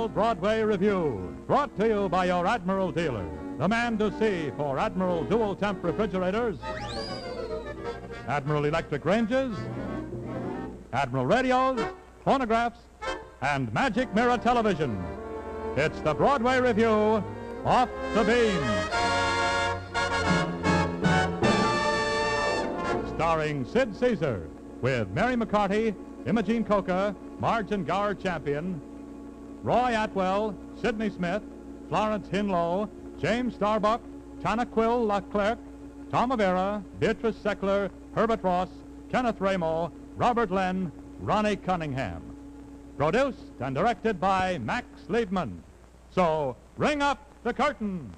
Admiral Broadway Review, brought to you by your Admiral dealer, the man to see for Admiral dual temp refrigerators, Admiral electric ranges, Admiral radios, phonographs, and magic mirror television. It's the Broadway Review, Off the Beam. Starring Sid Caesar, with Mary McCarty, Imogene Coca, Marge and Gower Champion, Roy Atwell, Sidney Smith, Florence Hinlow, James Starbuck, Tanaquil Leclerc, Tom Avera, Beatrice Seckler, Herbert Ross, Kenneth Ramo, Robert Len, Ronnie Cunningham. Produced and directed by Max Liebman. So, ring up the curtain.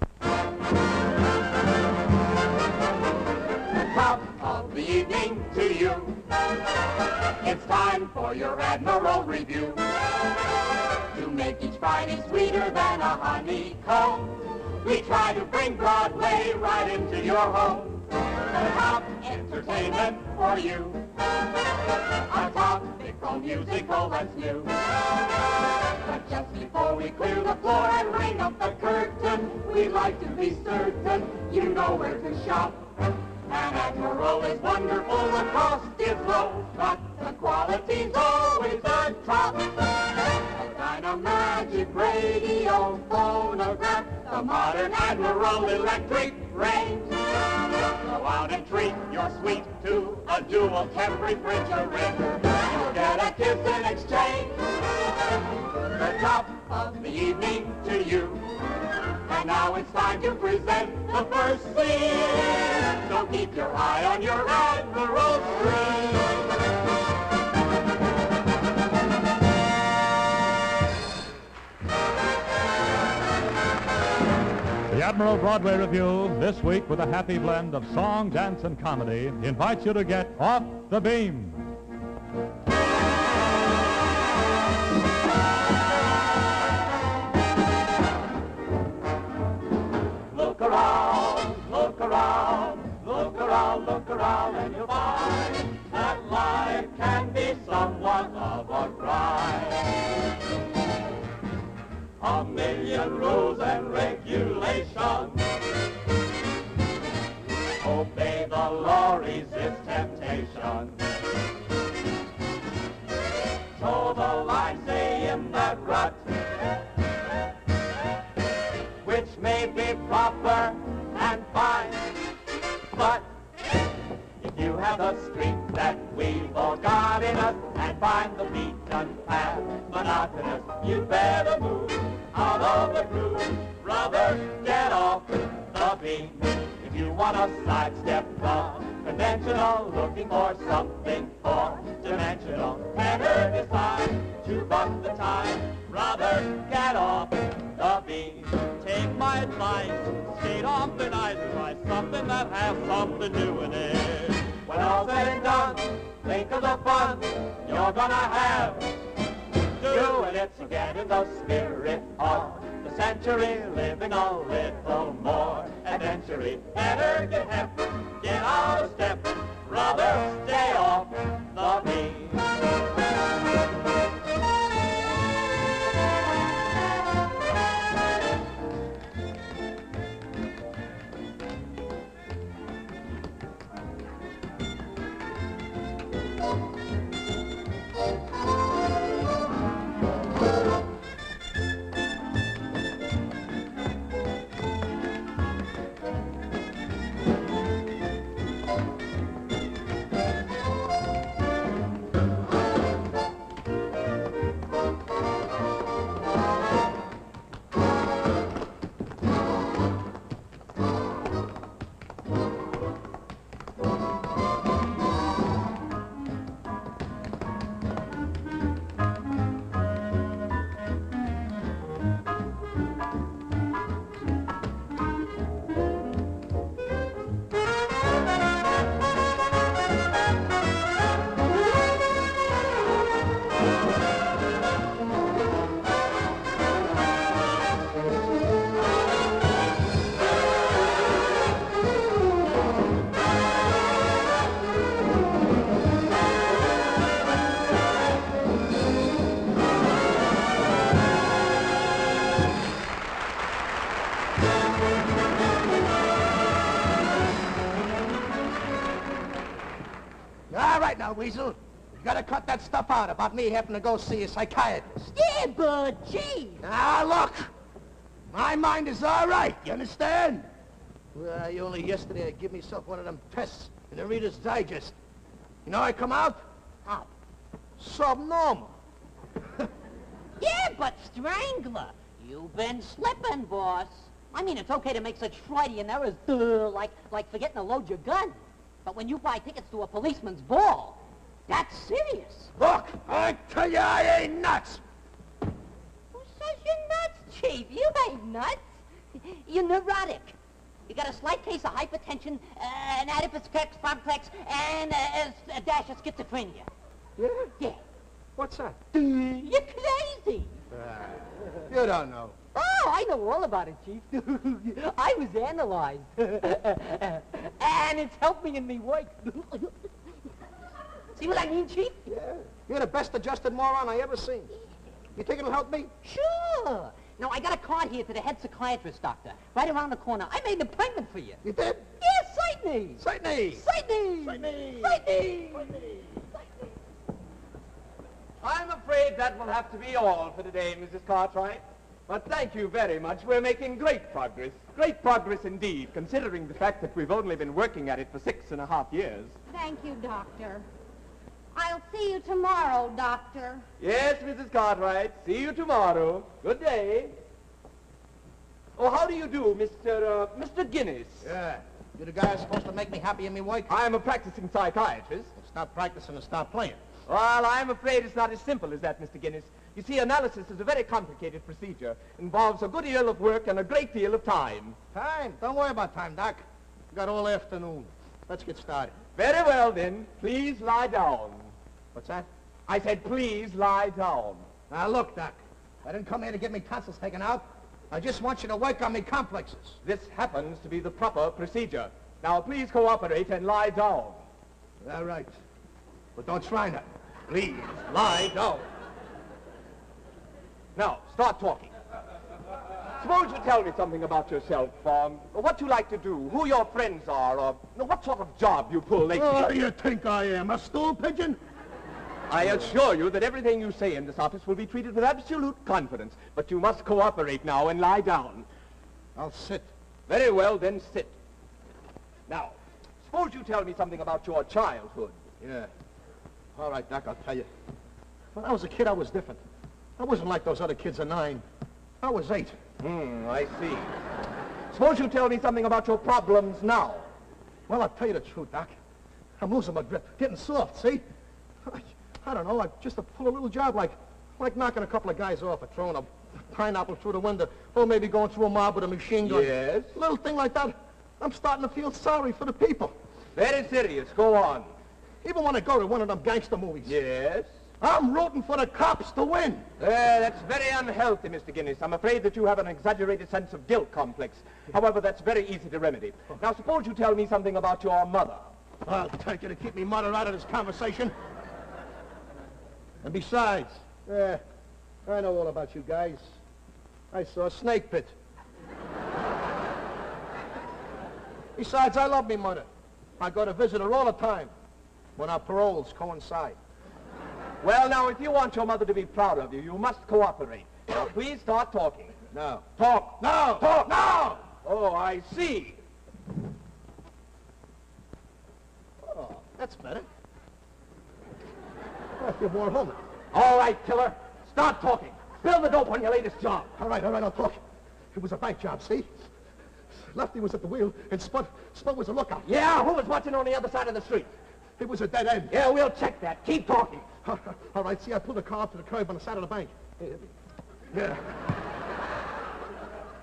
Top of the evening to you. It's time for your Admiral Review. To make each Friday sweeter than a honeycomb, we try to bring Broadway right into your home. Top entertainment for you. A topical musical that's new. But just before we clear the floor and ring up the curtain, we'd like to be certain you know where to shop. An Admiral is wonderful, the cost is low, but the quality's always the top. A Dynamagic radio phonograph, the modern Admiral electric range. Go out and treat your suite to a dual temp refrigerator. You'll get a kiss in exchange. The top of the evening to you. And now it's time to present the first scene. So keep your eye on your Admiral screen. The Admiral Broadway Review, this week with a happy blend of song, dance, and comedy, invites you to get off the beam. Look around, look around, look around, look around, and you'll find that life can be somewhat of a grind. A million rules and regulations. Obey the law, resist temptation. Toe the line, stay in that rut, which may be proper and fine. But if you have the streak that we've all got in us and find the beaten path monotonous, you'd better move out of the groove. Brother, get off the beam. If you want to sidestep the conventional, looking for something four-dimensional, better decide to buck the tide. Brother, get off the beam. Take my advice, skate off the ice, try something that has something new in it. When all's said and done, think of the fun you're gonna have doing it. So get in the spirit of the century, living a little more adventure-y. Better get hip, get out of step, brother, stay off the beam. All right now, Weasel. You gotta cut that stuff out about me having to go see a psychiatrist. Yeah, but gee. Now, look. My mind is all right, you understand? Well, only yesterday I give myself one of them tests in the Reader's Digest. You know I come out? How? Subnormal. Yeah, but Strangler, you've been slipping, boss. I mean, it's okay to make such Freudian errors, like forgetting to load your gun. But when you buy tickets to a policeman's ball, that's serious. Look, I tell you I ain't nuts. Who says you're nuts, Chief? You ain't nuts. You're neurotic. You got a slight case of hypertension, an adipose complex, and a dash of schizophrenia. Yeah? Yeah. What's that? You're crazy. You don't know. Oh, I know all about it, Chief. I was analyzed. And it's helped me in me work. See what I mean, Chief? Yeah. You're the best adjusted moron I ever seen. You think it'll help me? Sure. Now, I got a card here to the head psychiatrist, doctor. Right around the corner. I made an appointment for you. You did? Yes, Sightney. Sightney. Sightney. Sightney. Sightney. I'm afraid that will have to be all for today, Mrs. Cartwright. But thank you very much. We're making great progress. Great progress indeed, considering the fact that we've only been working at it for 6.5 years. Thank you, Doctor. I'll see you tomorrow, Doctor. Yes, Mrs. Cartwright. See you tomorrow. Good day. Oh, how do you do, Mr. Guinness? Yeah. You're the guy who's supposed to make me happy in me work? I'm a practicing psychiatrist. Stop practicing and stop playing. Well, I'm afraid it's not as simple as that, Mr. Guinness. You see, analysis is a very complicated procedure. Involves a good deal of work and a great deal of time. Time? Don't worry about time, Doc. We got all afternoon. Let's get started. Very well, then. Please lie down. What's that? I said, please lie down. Now, look, Doc. I didn't come here to get me tonsils taken out. I just want you to work on me complexes. This happens to be the proper procedure. Now, please cooperate and lie down. All right. But don't try that. Please, lie down. Now, start talking. Suppose you tell me something about yourself, what you like to do, who your friends are, or what sort of job you pull lately. What do you think I am, a stool pigeon? I assure you that everything you say in this office will be treated with absolute confidence, but you must cooperate now and lie down. I'll sit. Very well, then sit. Now, suppose you tell me something about your childhood. Yeah. All right, Doc, I'll tell you. When I was a kid, I was different. I wasn't like those other kids of 9. I was 8. I see. Suppose you tell me something about your problems now. Well, I'll tell you the truth, Doc. I'm losing my grip, getting soft, see? I don't know, just to pull a little job like knocking a couple of guys off or throwing a pineapple through the window, or maybe going through a mob with a machine gun. Yes? A little thing like that. I'm starting to feel sorry for the people. Very serious. Go on. Even when I go to one of them gangster movies. Yes? I'm rooting for the cops to win. That's very unhealthy, Mr. Guinness. I'm afraid that you have an exaggerated sense of guilt complex. However, that's very easy to remedy. Now, suppose you tell me something about your mother. I'll take you to keep me mother out of this conversation. And besides, I know all about you guys. I saw Snake Pit. Besides, I love me mother. I go to visit her all the time when our paroles coincide. Well, now, if you want your mother to be proud of you, you must cooperate. Now, please start talking. No. Talk. No! Talk. No! Oh, I see. Oh, that's better. I feel more at home. All right, killer. Start talking. Spill the dope on your latest job. All right, I'll talk. It was a bank job, see? Lefty was at the wheel, and Spud was a lookout. Yeah, who was watching on the other side of the street? It was a dead end. Yeah, we'll check that. Keep talking. All right, see, I pulled the car up to the curb on the side of the bank. Yeah.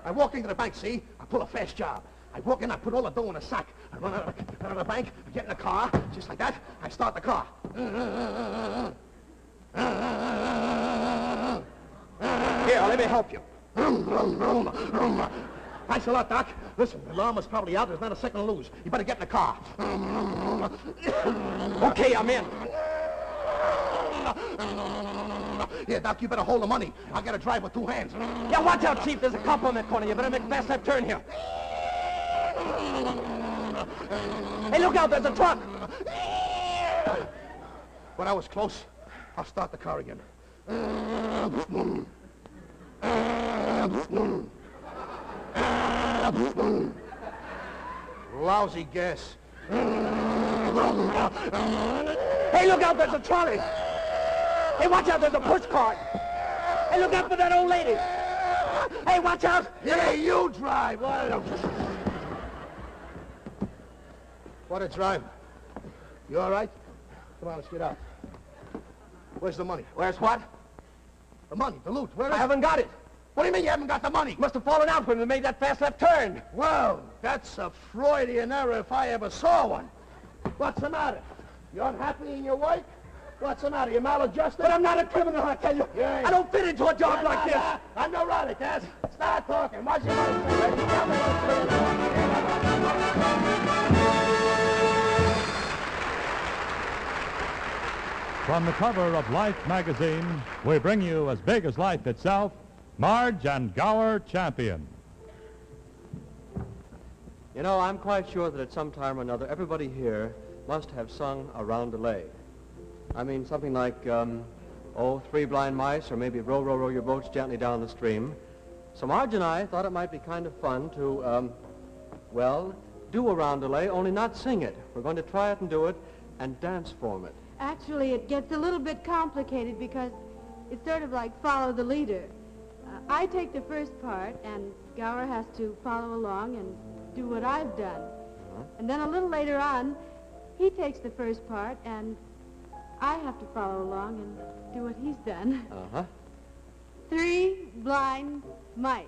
I walk into the bank, see? I pull a fast job. I walk in, I put all the dough in a sack. I run out of the bank, I get in the car, just like that. I start the car. Here, let me help you. Thanks a lot, Doc. Listen, the alarm is probably out. There's not a second to lose. You better get in the car. Okay, I'm in. Yeah, Doc, you better hold the money. I gotta drive with 2 hands. Yeah, watch out, Chief. There's a cop on that corner. You better make a fast left turn here. Hey, look out. There's a truck. But I was close. I'll start the car again. Lousy gas. Hey, look out, there's a trolley. Hey, watch out, there's a push cart. Hey, look out for that old lady. Hey, watch out. Yeah, you drive. What a drive. You all right? Come on, let's get out. Where's the money? Where's what? The money, the loot. Where is I it? haven't got it. What do you mean you haven't got the money? Must have fallen out when we made that fast left turn. Well, that's a Freudian error if I ever saw one. What's the matter? You unhappy in your work? What's the matter? You maladjusted? But I'm not a criminal, I tell you. Yeah. I don't fit into a job like this. I'm neurotic, Dad. Start talking. What's your money? Tell me what's going on. From the cover of Life magazine, we bring you As Big as Life itself, Marge and Gower Champion. You know, I'm quite sure that at some time or another, everybody here must have sung a roundelay. I mean, something like, Three Blind Mice, or maybe Row, Row, Row Your Boats Gently Down the Stream. So Marge and I thought it might be kind of fun to, do a roundelay, only not sing it. We're going to try it and do it and dance form it. Actually, it gets a little bit complicated because it's sort of like follow the leader. I take the first part, and Gower has to follow along and do what I've done. Uh-huh. And then a little later on, he takes the first part, and I have to follow along and do what he's done. Uh-huh. Three blind mice.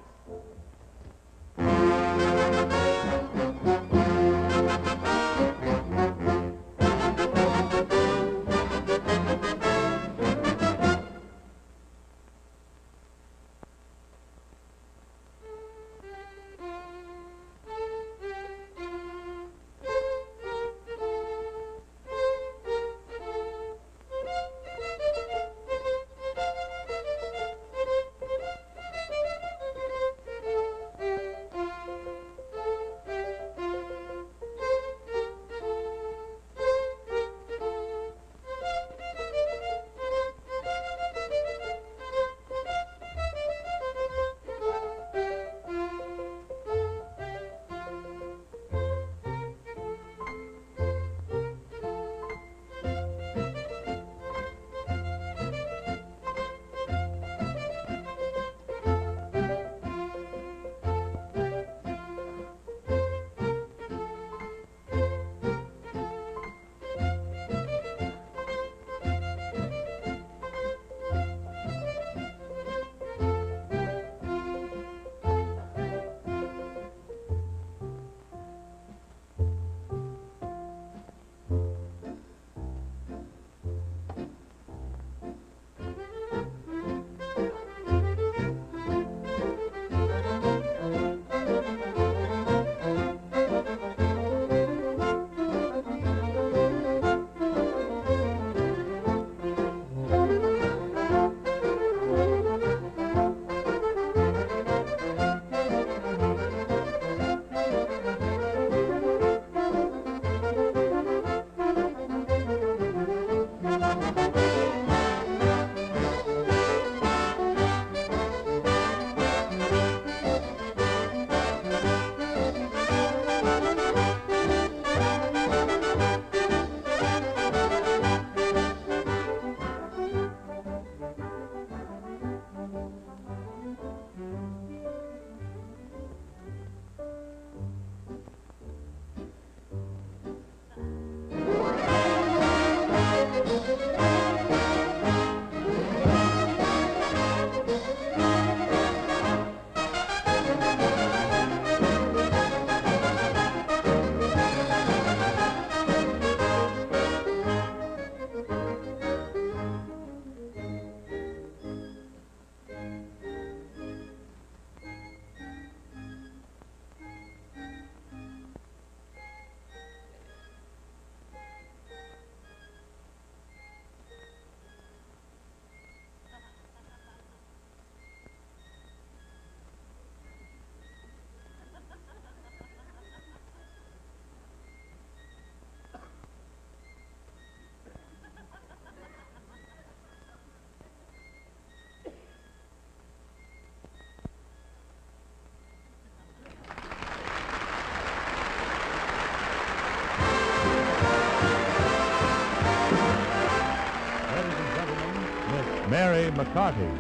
Mary McCarty.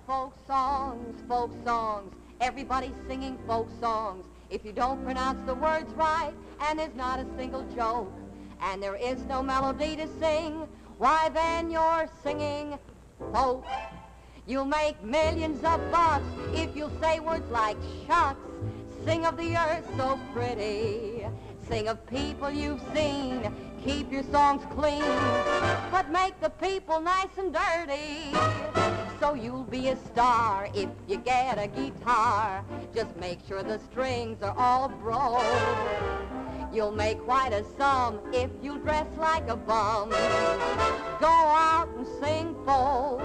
Folk songs, everybody's singing folk songs. If you don't pronounce the words right, and there's not a single joke, and there is no melody to sing, why then you're singing folk. You'll make millions of bucks if you'll say words like shucks. Sing of the earth so pretty, sing of people you've seen. Keep your songs clean, but make the people nice and dirty. So you'll be a star if you get a guitar. Just make sure the strings are all broke. You'll make quite a sum if you dress like a bum. Go out and sing folk.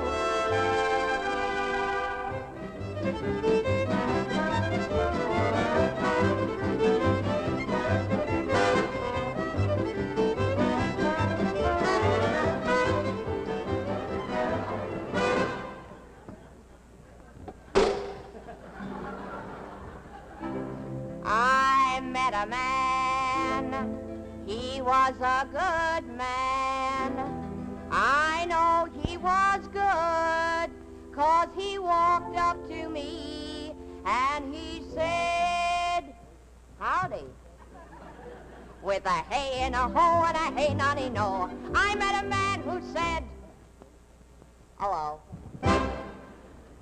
I met a man, he was a good man. I know he was good, 'cause he walked up to me and he said, howdy. With a hey and a ho and a hey nonny no. I met a man who said, hello.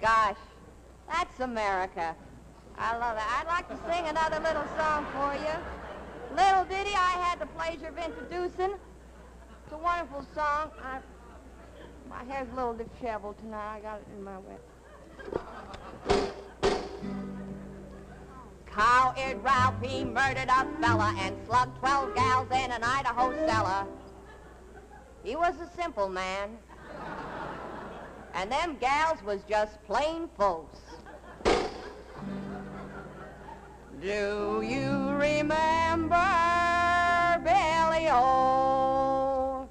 Gosh, that's America. I love it. I'd like to sing another little song for you. Little ditty I had the pleasure of introducing. It's a wonderful song. My hair's a little disheveled tonight. I got it in my way. Cow-eared Ralph, he murdered a fella and slugged 12 gals in an Idaho cellar. He was a simple man. And them gals was just plain folks. Do you remember Billy O?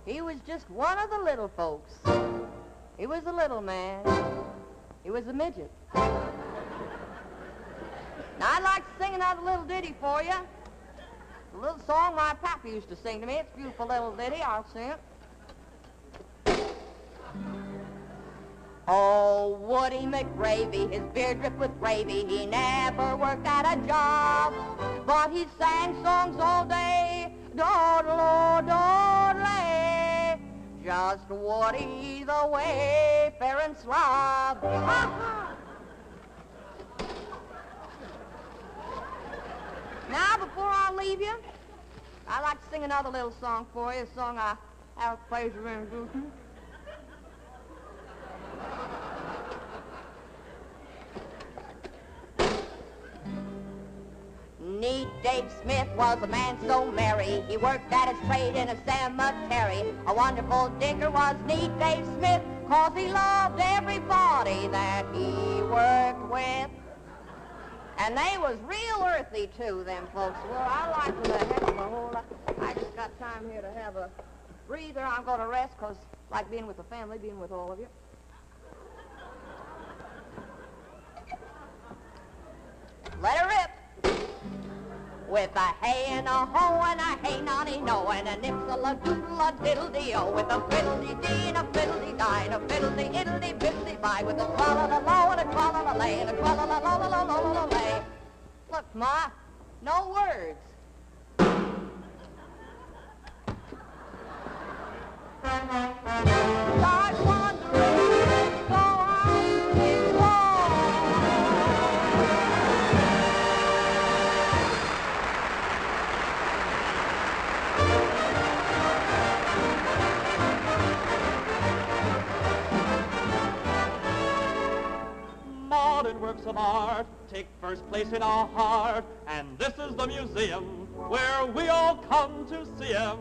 He was just one of the little folks. He was a little man. He was a midget. Now, I'd like to sing another little ditty for you. A little song my papa used to sing to me. It's a beautiful little ditty. I'll sing it. Oh, Woody McGravy, his beard dripped with gravy. He never worked at a job, but he sang songs all day. Dawdle-o-dawdle, just Woody the wayfaring slob. Now, before I leave you, I'd like to sing another little song for you, a song I have the pleasure of introducing. Neat Dave Smith was a man so merry, he worked at his trade in a cemetery. A wonderful digger was Neat Dave Smith, 'cause he loved everybody that he worked with. And they was real earthy, too, them folks. Well, I like them a heck of a whole lot. I just got time here to have a breather. I'm going to rest, 'cause I like being with the family, being with all of you. Let it rip. With a hey and a ho and a hey nonny no and a nipsel a doodle a diddle-dee-o with a fiddle-dee-dee and a fiddle-dee-die and a fiddle-dee-iddle-dee-biddle-dee-bye with a tra-la-la-lo and a tra-la-la-lay and a tra-la-la-lo-la-lo-la-lay. Look, Ma, no words. Start wandering, go out and Modern works of art take first place in our heart, and this is the museum where we all come to see 'em.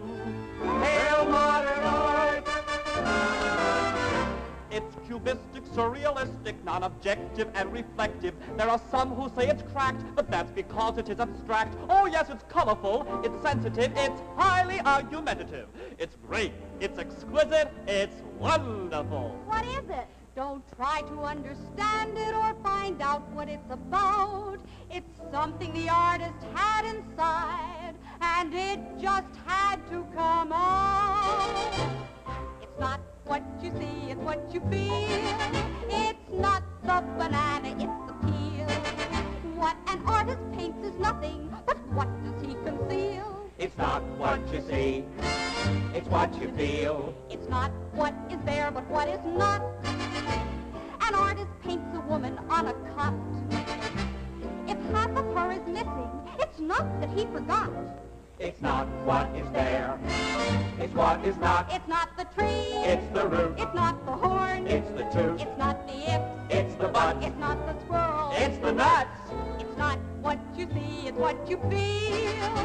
Hail modern art! It's cubistic, surrealistic, non-objective and reflective. There are some who say it's cracked, but that's because it is abstract. Oh yes, it's colorful, it's sensitive, it's highly argumentative. It's great, it's exquisite, it's wonderful. What is it? Don't try to understand it or find out what it's about. It's something the artist had inside, and it just had to come out. you see, it's what you feel. It's not the banana, it's the peel. What an artist paints is nothing, but what does he conceal? It's not what you see, it's what you feel. It's not what is there, but what is not. An artist paints a woman on a cot. If half of her is missing, it's not that he forgot. It's not what is there, it's what is not. It's not the tree, It's the root, it's not the horn, it's the tooth, it's not the ips, it's the butt, it's not the squirrel, it's the nuts. it's not what you see, it's what you feel.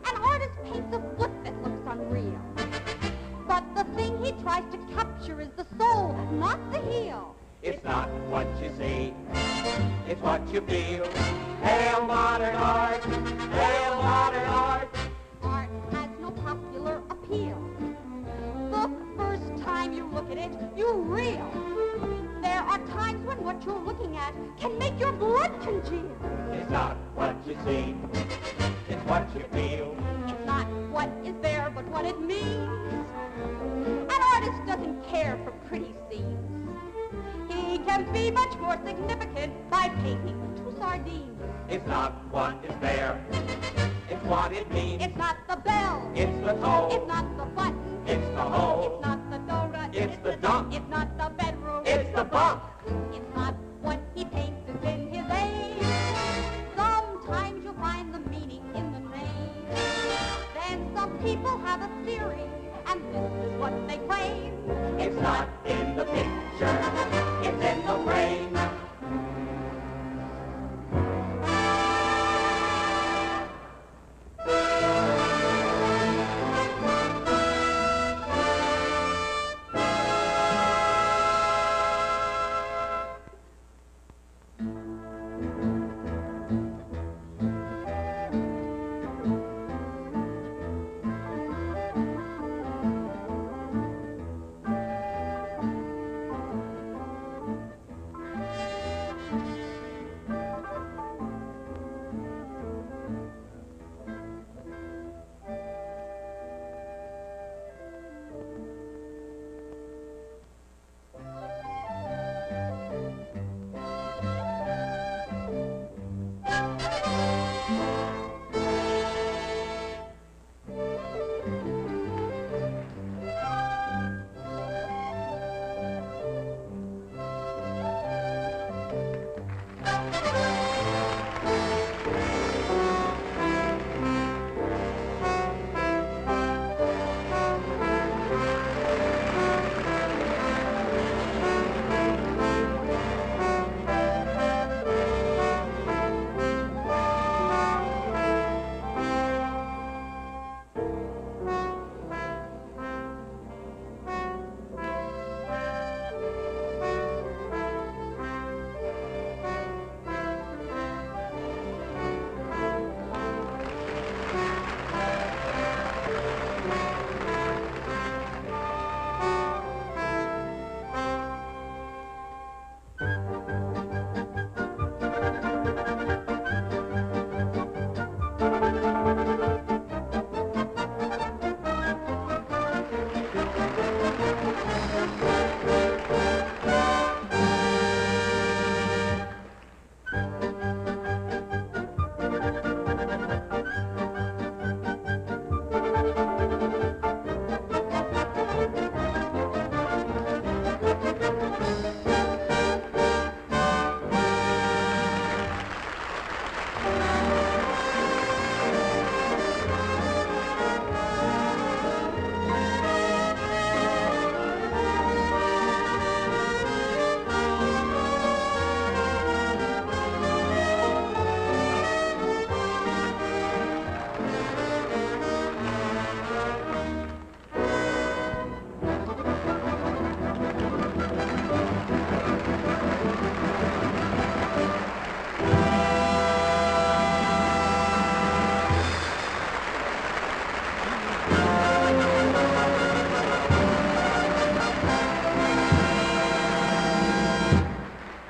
An artist paints a foot that looks unreal, but the thing he tries to capture is the soul, not the heel. It's not what you see, it's what you feel. Hail modern art, hail modern art. Art has no popular appeal. The first time you look at it, you reel. There are times when what you're looking at can make your blood congeal. It's not what you see, it's what you feel. It's not what is there, but what it means. An artist doesn't care for pretty scenes. He can be much more significant by painting two sardines. It's not what is there, it's what it means. It's not the bell. It's the toe, It's not the button. it's the hole, It's not the donut. It's the dump. It's not the bedroom. it's the bunk. It's not what he paints is in his aim. Sometimes you'll find the meaning in the name. Then some people have a theory, and this is what they claim. It's not in the picture, it's in the frame.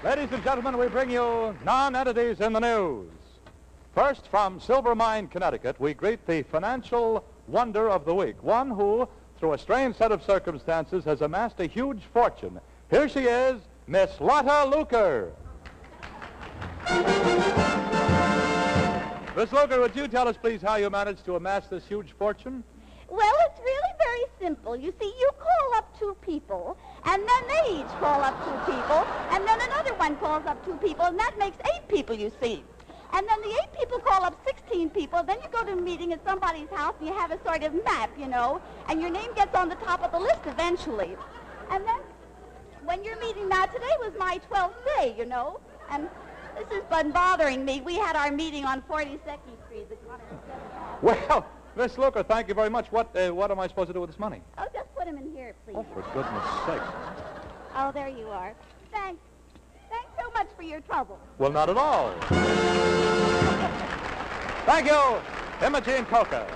Ladies and gentlemen, we bring you non-entities in the news. First, from Silver Mine, Connecticut, we greet the financial wonder of the week, one who, through a strange set of circumstances, has amassed a huge fortune. Here she is, Miss Lotta Luker. Miss Luker, would you tell us, please, how you managed to amass this huge fortune? Well, it's really very simple. You see, you call up 2 people, and then they each call up 2 people, and then another one calls up 2 people, and that makes 8 people, you see. And then the 8 people call up 16 people, then you go to a meeting at somebody's house, and you have a sort of map, you know, and your name gets on the top of the list eventually. And then, when you're meeting now, today was my 12th day, you know, and this has been bothering me. We had our meeting on 42nd Street, the corner of 7th. Well, Miss Luker, thank you very much. What am I supposed to do with this money? Oh, just put him in here, please. Oh, for goodness sake. Oh, there you are. Thanks. Thanks so much for your trouble. Well, not at all. Thank you, Imogene Coca.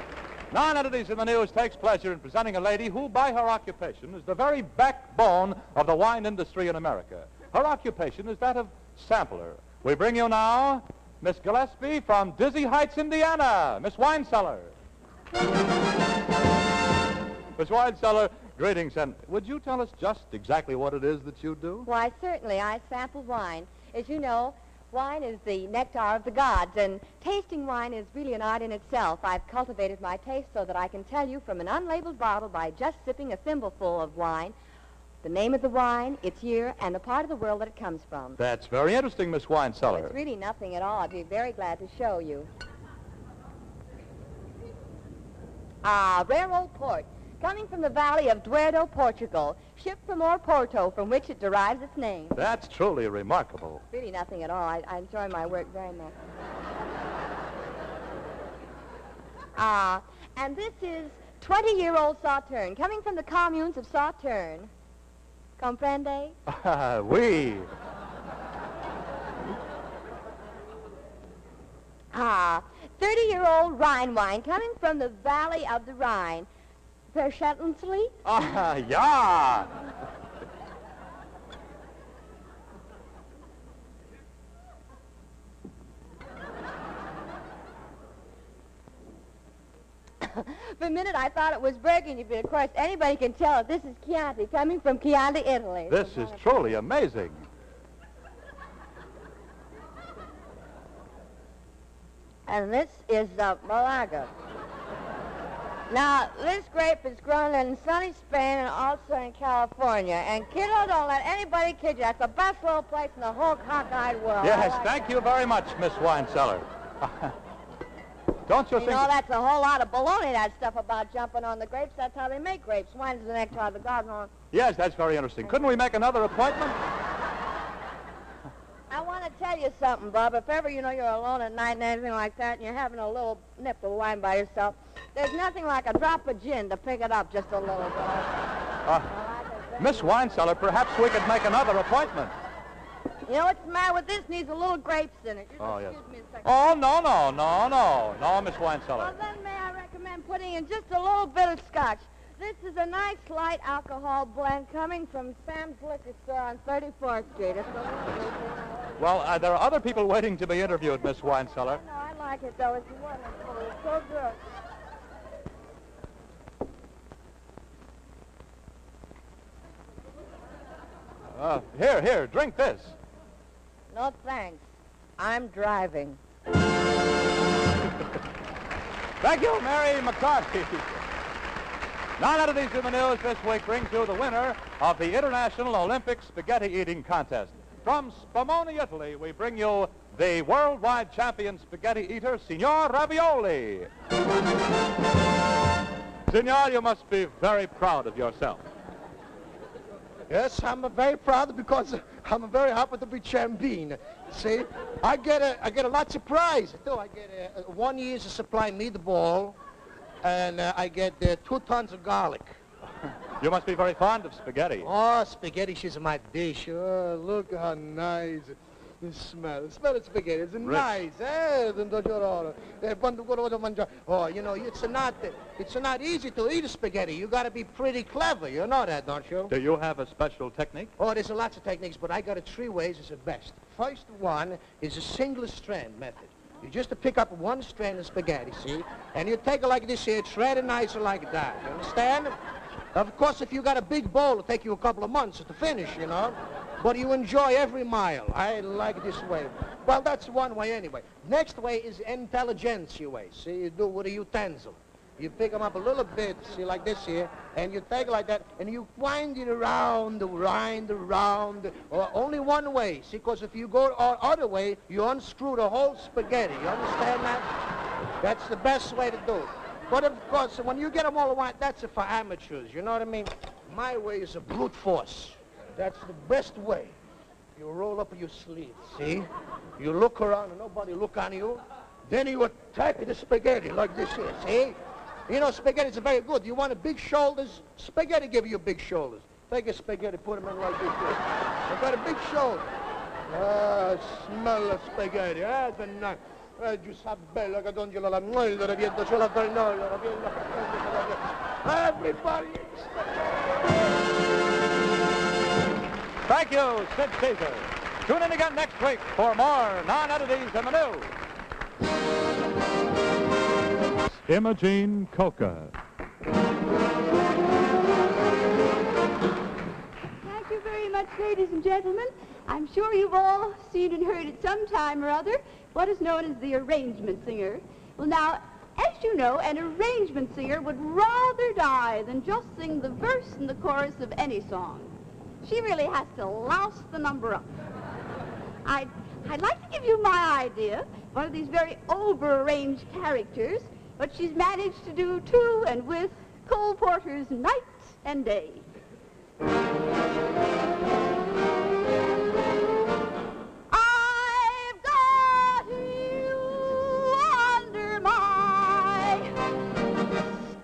Nine Entities in the News takes pleasure in presenting a lady who, by her occupation, is the very backbone of the wine industry in America. Her occupation is that of sampler. We bring you now Miss Gillespie from Dizzy Heights, Indiana. Miss Wineseller. Miss Wineseller, greetings, and would you tell us just exactly what it is that you do? Why, certainly. I sample wine. As you know, wine is the nectar of the gods, and tasting wine is really an art in itself. I've cultivated my taste so that I can tell you from an unlabeled bottle by just sipping a thimbleful of wine the name of the wine, its year, and the part of the world that it comes from. That's very interesting, Miss Wineseller. It's really nothing at all. I'd be very glad to show you. Rare old port, coming from the valley of Duero, Portugal, shipped from Oporto, from which it derives its name. That's truly remarkable. Really nothing at all. I enjoy my work very much. And this is 20-year-old Sauterne, coming from the communes of Sauterne. Comprende? Oui. 30-year-old Rhine wine, coming from the valley of the Rhine. Verschätzungslich? Yeah. For a minute, I thought it was Burgundy, but of course, anybody can tell it. This is Chianti, coming from Chianti, Italy. This is truly amazing. And this is Malaga. Now, this grape is grown in sunny Spain and also in California. And, kiddo, don't let anybody kid you. That's the best little place in the whole cockeyed world. Yes, thank you very much, Miss Wineseller. Don't you think... You know, that's a whole lot of baloney, that stuff about jumping on the grapes. That's how they make grapes. Wine is the nectar of the garden. Yes, that's very interesting. Couldn't we make another appointment? I want to tell you something, Bub. If ever, you know, you're alone at night and anything like that, and you're having a little nip of wine by yourself, there's nothing like a drop of gin to pick it up just a little bit. Miss Wineseller, perhaps we could make another appointment. You know what's the matter with this? Needs a little grapes in it. Oh, yes. Excuse me a second. Oh, no, Miss Wineseller. Well, then may I recommend putting in just a little bit of scotch. This is a nice light alcohol blend coming from Sam's Liquor Store on 34th Street. It's Well, there are other people waiting to be interviewed, Miss Wineseller. No, I like it, though. It's wonderful. It's so good. Here, drink this. No, thanks. I'm driving. Thank you, Mary McCarthy. Nine Entities in the News this week brings you the winner of the International Olympic Spaghetti Eating Contest. From Spumoni, Italy, we bring you the worldwide champion spaghetti eater, Signor Ravioli. Signor, you must be very proud of yourself. Yes, I'm very proud because I'm very happy to be champion. See, I get a lot of prize. I get 1 year's supply meatball, and I get 2 tons of garlic. You must be very fond of spaghetti. Oh, spaghetti is my dish. Oh, look how nice. The smell of spaghetti is nice. Oh, you know, it's not easy to eat a spaghetti. You got to be pretty clever. You know that, don't you? Do you have a special technique? Oh, there's lots of techniques, but I got it 3 ways is the best. First one is a single strand method. You just pick up 1 strand of spaghetti, see? And you take it like this here, shred it nicer like that. You understand? Of course, if you got a big bowl, it'll take you a couple of months to finish, you know. But you enjoy every mile. I like this way. Well, that's one way anyway. Next way is intelligentsia way. See, you do with a utensil. You pick them up a little bit, see, like this here, and you take it like that, and you wind it around, or only one way. See, because if you go other way, you unscrew the whole spaghetti. You understand that? That's the best way to do it. But of course, when you get them all around, that's for amateurs, you know what I mean? My way is a brute force. That's the best way. You roll up your sleeve, see? You look around and nobody look on you. Then you attack the spaghetti like this here, see? You know, spaghetti's very good. You want big shoulders? Spaghetti give you big shoulders. Take a spaghetti, put them in like this here. They've got a big shoulder. Ah, smell the spaghetti. That's a nice. Giù sa bella che dongi la molla, riviendo c'è la vernolla, riviendo everybody. Thank you, Sid Caesar. Tune in again next week for more non-entities in the news. Imogene Coca. Thank you very much, ladies and gentlemen. I'm sure you've all seen and heard at some time or other what is known as the arrangement singer. Well, now, as you know, an arrangement singer would rather die than just sing the verse and the chorus of any song. She really has to louse the number up. I'd like to give you my idea, one of these very over-arranged characters, but she's managed to do to and with Cole Porter's Night and Day. I've got you under my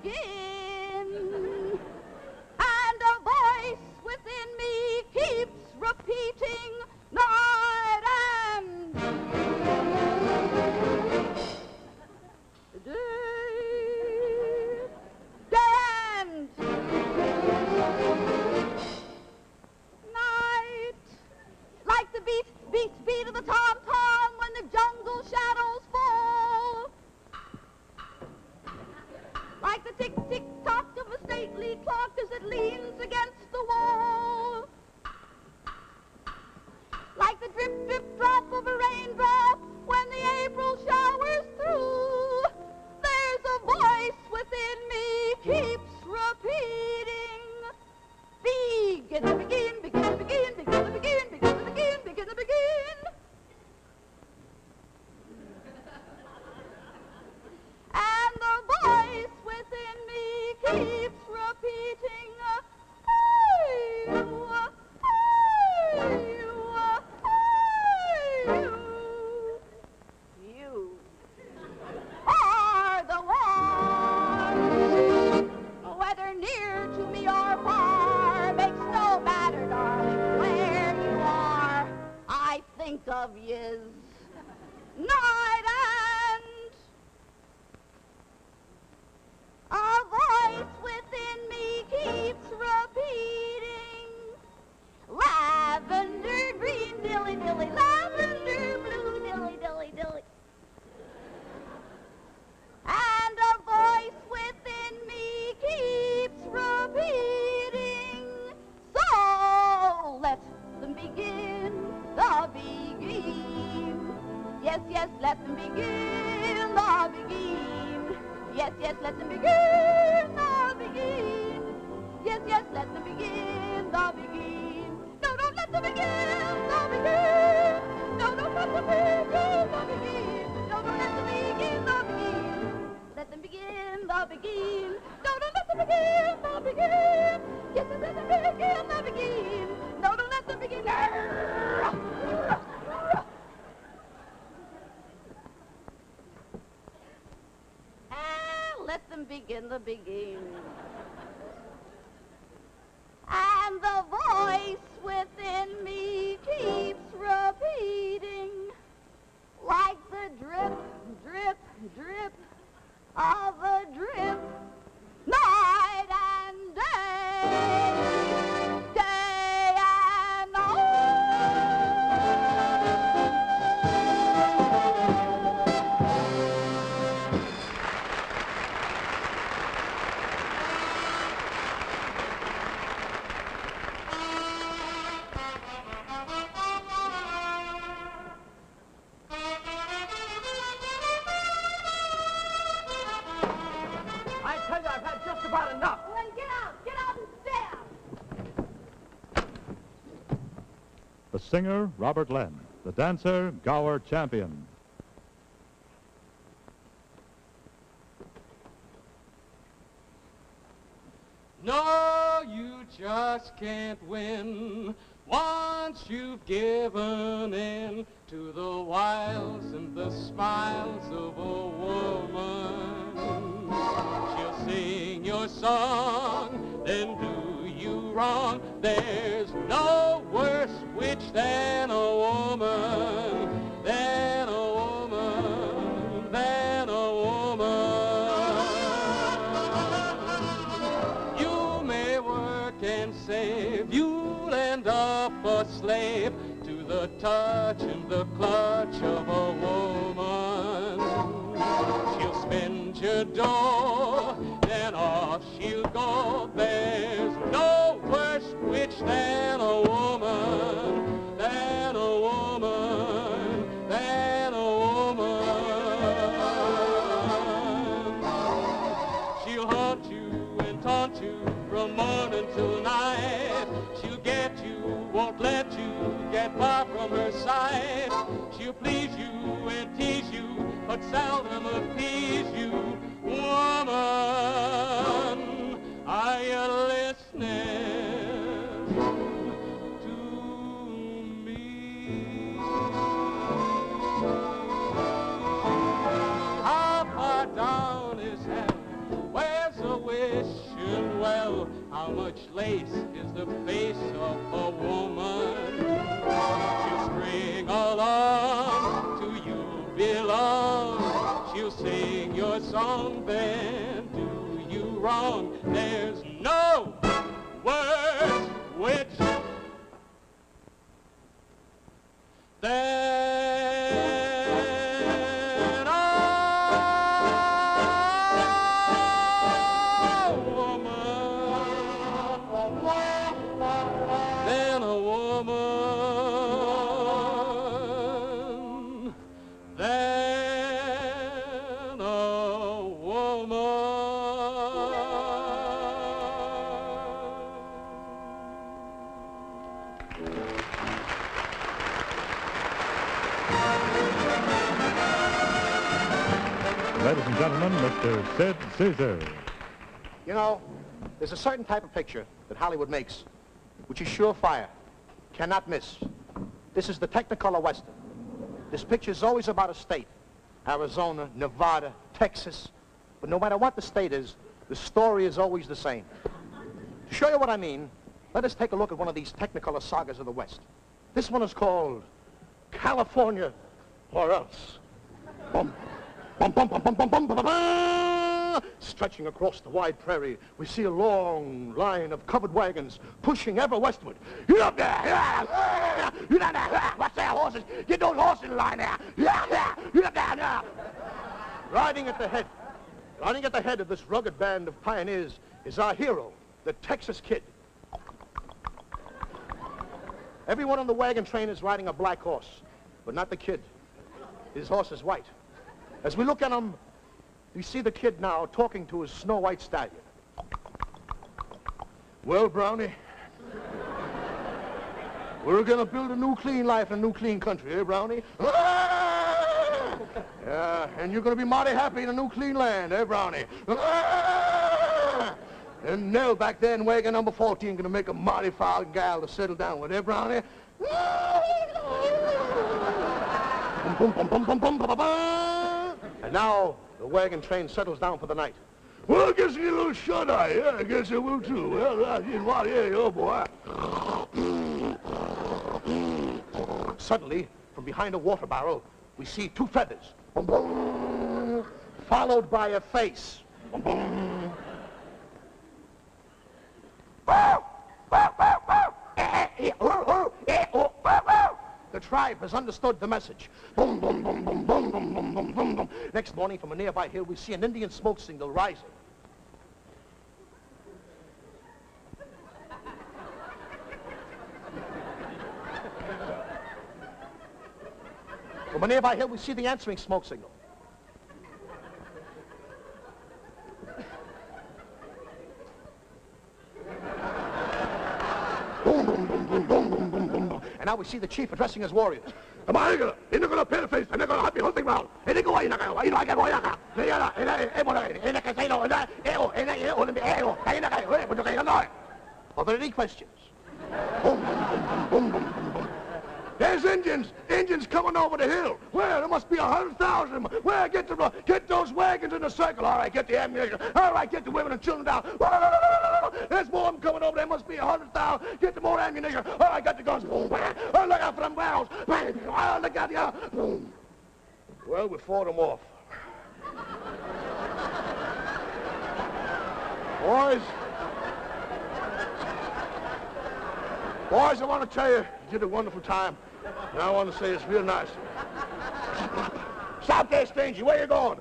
skin, and a voice within me keeps repeating night and day. Night, like the beat of the tom-tom when the jungle shadows fall. Like the tick-tick-tock of a stately clock as it leans against the wall. Like the drip-drip-drop of a raindrop when the April shower's through. There's a voice within me keeps repeating, begin to begin, begin to begin, begin to begin, begin to begin, begin to begin. And the voice within me keeps repeating, you are the one. Whether near to me or far makes no matter, darling, where you are. I think of you night and a voice within me keeps repeating, lavender green dilly dilly, lavender blue dilly dilly dilly. And a voice within me keeps repeating, so let them begin the begin. Yes, yes, let them begin the begin. Yes, yes, let them begin the begin. Yes, yes, let them begin the begin. No, don't let them begin the begin. No, don't let them begin the begin. No, don't let them begin the begin. Let them begin the begin. No, don't let them begin the begin. Yes, let them begin the begin. No, don't let them begin. Let them begin the begin. And the voice within me keeps repeating, like the drip, drip, drip of a drip, night and day, day and night. about enough. Well, then get out and sit down. The singer, Robert Lenn. The dancer, Gower Champion. No, you just can't win once you've given in to the wiles and the smiles of a woman. She'll sing your song, then do you wrong. There's no worse witch than a woman, than a woman, than a woman. You may work and save, you'll end up a slave to the touch and the clutch of a woman. She'll spend your dough, then off she'll go. There's no worse witch than a woman, than a woman, than a woman. She'll haunt you and taunt you from morning till night. She'll get you, won't let you get far from her side. She'll please you and tease you, but seldom appease you. Woman, are you listening to me? How far down is hell? Where's the wishing well? How much lace is the face of a woman? She'll string along to you belong. She'll sing your song, then do you wrong. There's no worse witch than Ladies and gentlemen, Mr. Sid Caesar. You know, there's a certain type of picture that Hollywood makes, which is surefire, cannot miss. This is the Technicolor Western. This picture is always about a state, Arizona, Nevada, Texas. But no matter what the state is, the story is always the same. To show you what I mean, let us take a look at one of these Technicolor sagas of the West. This one is called California or Else. Bum, bum, bum, bum, bum, bum, bum, bum, bum. Stretching across the wide prairie, we see a long line of covered wagons pushing ever westward. You up there! You down there! Watch that, horses! Get those horses in line there! You up there now! Riding at the head of this rugged band of pioneers is our hero, the Texas Kid. Everyone on the wagon train is riding a black horse, but not the Kid. His horse is white. As we look at him, we see the Kid now talking to his snow white stallion. Well, Brownie, we're gonna build a new clean life and a new clean country, eh, Brownie? Yeah, and you're gonna be mighty happy in a new clean land, eh, Brownie? And Nell back there in wagon number 14 gonna make a mighty fine gal to settle down with, eh, Brownie? And now the wagon train settles down for the night. Well, I guess you get a little shut-eye. Yeah, I guess I will too. Well, I did what? Yeah, oh boy. Suddenly, from behind a water barrel, we see two feathers, followed by a face. The tribe has understood the message. Boom, boom, boom, boom, boom, boom, boom, boom, boom, boom. Next morning, from a nearby hill, we see an Indian smoke signal rising. From a nearby hill, we see the answering smoke signal. boom, boom, boom, boom, boom, boom. And now we see the chief addressing his warriors. Inagala, pale face, and they're going to happy hunting ground. And they go, are there any questions? Boom, boom, boom, boom, boom, boom, boom. There's Indians coming over the hill. Where? There must be 100,000 of them. Where? Get those wagons in the circle. All right, get the ammunition. All right, get the women and children down. There's more of them coming over. There must be 100,000. Get the more ammunition. All right, got the guns. Boom, bang. Oh, look out for them barrels. Bang. Oh, look out the other. Boom. Well, we fought them off. Boys, I want to tell you, you did a wonderful time. And I want to say it's real nice. Stop there, stranger. Where you going?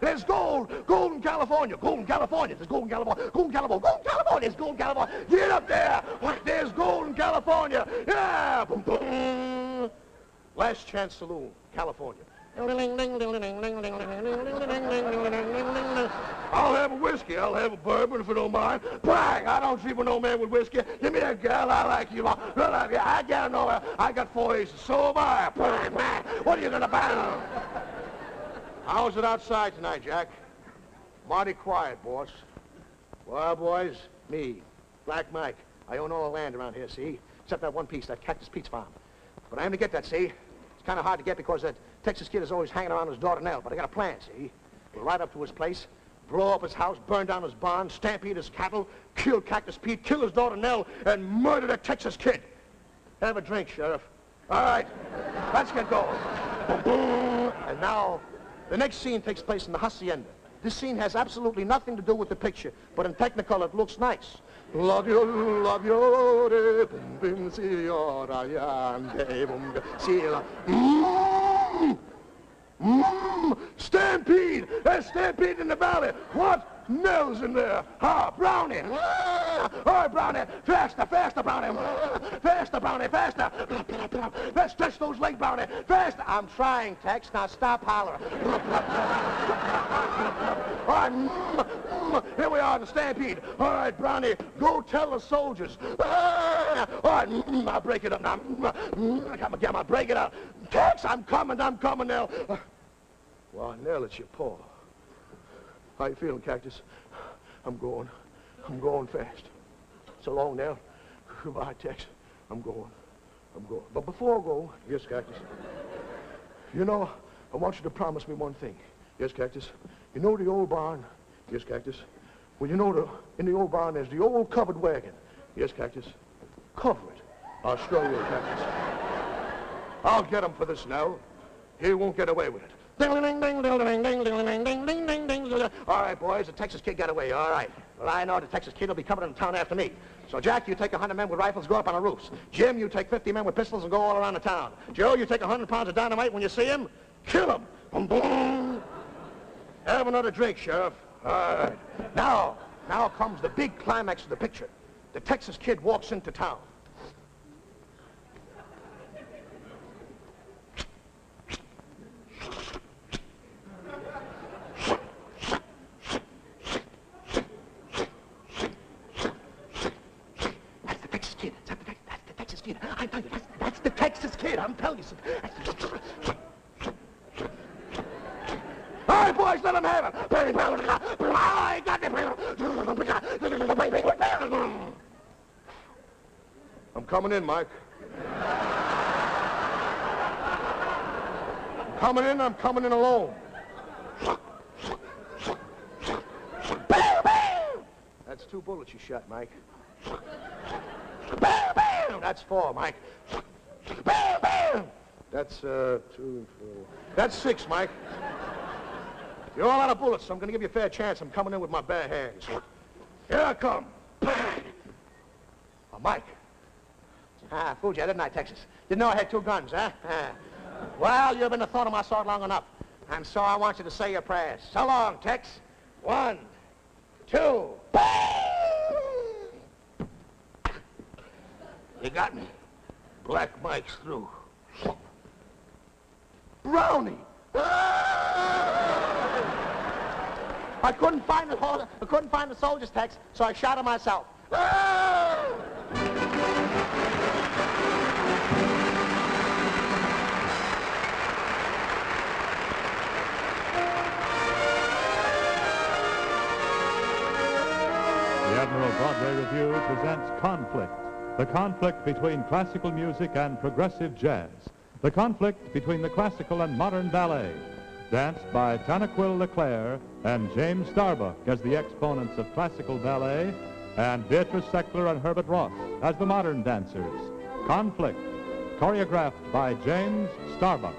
There's gold. Gold in California. Gold in California. There's gold in California. Gold in California. Gold in California. There's gold in California. Get up there. There's gold in California. Yeah. Boom, boom. Last Chance Saloon, California. I'll have a whiskey. I'll have a bourbon if you don't mind. Bang! I don't sleep with no man with whiskey. Give me that gal. I like you. I gotta know. I got 4 aces. So have I. Bang, bang. What are you gonna bang? How's it outside tonight, Jack? Mighty quiet, boss. Well, boys, me, Black Mike. I own all the land around here, see? Except that one piece, that Cactus Pete's farm. But I aim to get that, see? It's kind of hard to get because that Texas kid is always hanging around his daughter Nell, but I got a plan, see? We'll ride up to his place, blow up his house, burn down his barn, stampede his cattle, kill Cactus Pete, kill his daughter Nell, and murder the Texas kid. Have a drink, Sheriff. All right, let's get going. And now, the next scene takes place in the hacienda. This scene has absolutely nothing to do with the picture, but in Technicolor it looks nice. Stampede! There's stampede in the valley. What? Nell's in there. Brownie. All right, Brownie. Faster, faster, Brownie. Faster, Brownie, faster. Let's stretch those legs, Brownie. Faster. I'm trying, Tex. Now stop hollering. All right. Here we are in the stampede. All right, Brownie. Go tell the soldiers. All right. I'll break it up now. I'll break it up. Tex, I'm coming, Nell. Well, Nell, it's your paw. How you feeling, Cactus? I'm going fast. So long, Nell. Goodbye, Tex. I'm going. But before I go, yes, Cactus. You know, I want you to promise me one thing. Yes, Cactus. You know the old barn? Yes, Cactus. Well, you know in the old barn there's the old covered wagon. Yes, Cactus. Cover it. I'll show you, Cactus. I'll get him for this, Nell. He won't get away with it. All right, boys, the Texas kid got away. All right. Well, I know the Texas kid will be coming into town after me. So, Jack, you take 100 men with rifles, go up on the roofs. Jim, you take 50 men with pistols and go all around the town. Joe, you take 100 pounds of dynamite. When you see him, kill him. Boom, boom. Have another drink, Sheriff. All right. Now comes the big climax of the picture. The Texas kid walks into town. I tell you, that's the Texas kid. I'm telling you. All right, boys, let him have it. I got it. I'm coming in, Mike. I'm coming in alone. That's 2 bullets you shot, Mike. That's 4, Mike. That's 2 and 4. That's 6, Mike. You're all out of bullets, so I'm going to give you a fair chance. I'm coming in with my bare hands. Here I come. Oh, Mike. Fooled you, didn't I, Texas? Didn't know I had 2 guns, huh? Well, you've been the thought of my sword long enough. And so I want you to say your prayers. So long, Tex. 1, 2. You got me. Black Mike's through. Brownie! I couldn't find the soldiers, Tex, so I shot him myself. The Admiral Broadway Review presents Conflict, the conflict between classical music and progressive jazz, the conflict between the classical and modern ballet, danced by Tanaquil Leclerc and James Starbuck as the exponents of classical ballet, and Beatrice Seckler and Herbert Ross as the modern dancers. Conflict, choreographed by James Starbuck.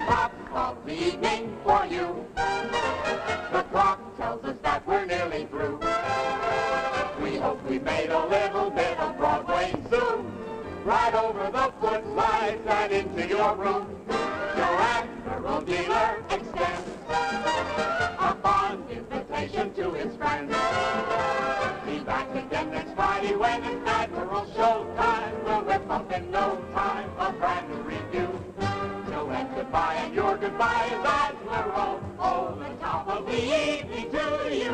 Top of the evening for you. The clock tells us that we're nearly through. We hope we've made a little bit of Broadway soon. Right over the footlights and into your room. Your Admiral dealer extends a fond invitation to his friends. Be back again next Friday when it's Admiral showtime. We'll rip up in no time a brand new review. Till then, goodbye, and your goodbye is Admiral. Oh, the top of the evening to you.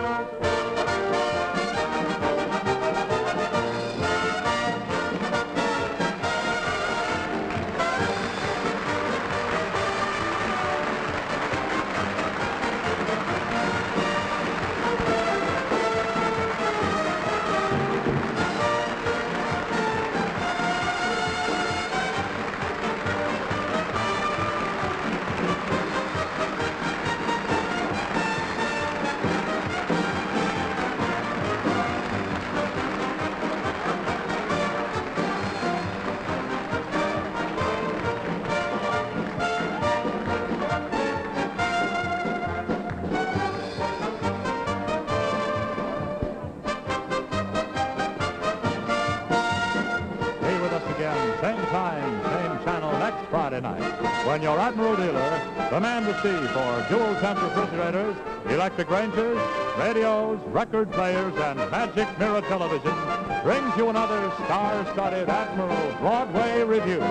Same time, same channel next Friday night, when your Admiral dealer, the man to see for dual temp refrigerators, electric Rangers, radios, record players, and magic mirror television, brings you another star-studded Admiral Broadway review.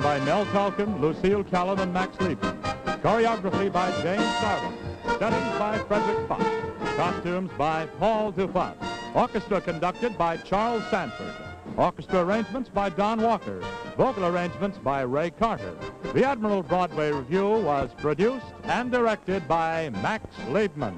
By Mel Talcott, Lucille Callan, and Max Liebman. Choreography by James Starlin. Settings by Frederick Fox. Costumes by Paul Dufant. Orchestra conducted by Charles Sanford. Orchestra arrangements by Don Walker. Vocal arrangements by Ray Carter. The Admiral Broadway Review was produced and directed by Max Liebman.